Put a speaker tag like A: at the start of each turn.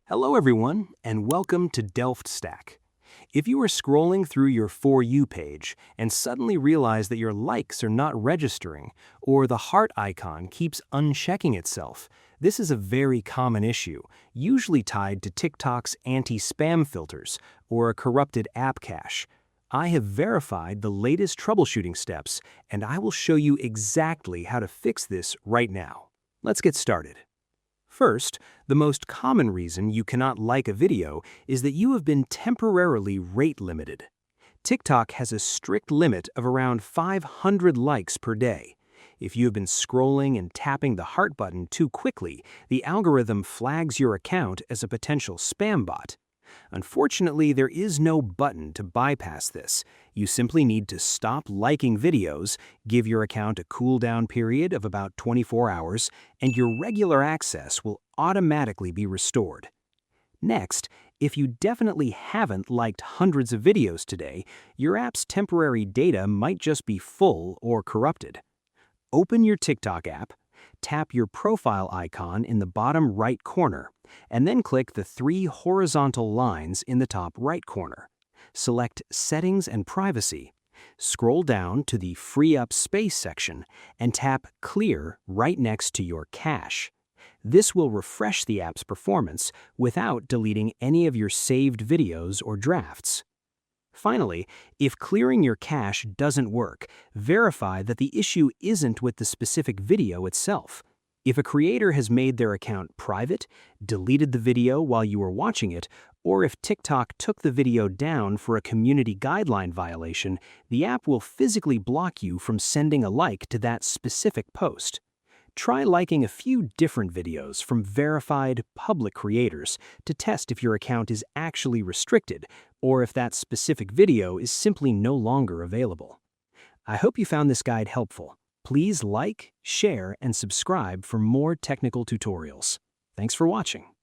A: Hello everyone, and welcome to Delft Stack. If you are scrolling through your For You page and suddenly realize that your likes are not registering, or the heart icon keeps unchecking itself, this is a very common issue, usually tied to TikTok's anti-spam filters or a corrupted app cache. I have verified the latest troubleshooting steps, and I will show you exactly how to fix this right now. Let's get started. First, the most common reason you cannot like a video is that you have been temporarily rate limited. TikTok has a strict limit of around 500 likes per day. If you have been scrolling and tapping the heart button too quickly, the algorithm flags your account as a potential spam bot. Unfortunately, there is no button to bypass this. You simply need to stop liking videos, give your account a cooldown period of about 24 hours, and your regular access will automatically be restored. Next, if you definitely haven't liked hundreds of videos today, your app's temporary data might just be full or corrupted. Open your TikTok app, tap your profile icon in the bottom right corner, and then click the three horizontal lines in the top right corner. Select Settings and Privacy. Scroll down to the Free Up Space section and tap Clear right next to your cache. This will refresh the app's performance without deleting any of your saved videos or drafts. Finally, if clearing your cache doesn't work, verify that the issue isn't with the specific video itself. If a creator has made their account private, deleted the video while you were watching it, or if TikTok took the video down for a community guideline violation, the app will physically block you from sending a like to that specific post. Try liking a few different videos from verified, public creators to test if your account is actually restricted or if that specific video is simply no longer available. I hope you found this guide helpful. Please like, share, and subscribe for more technical tutorials. Thanks for watching.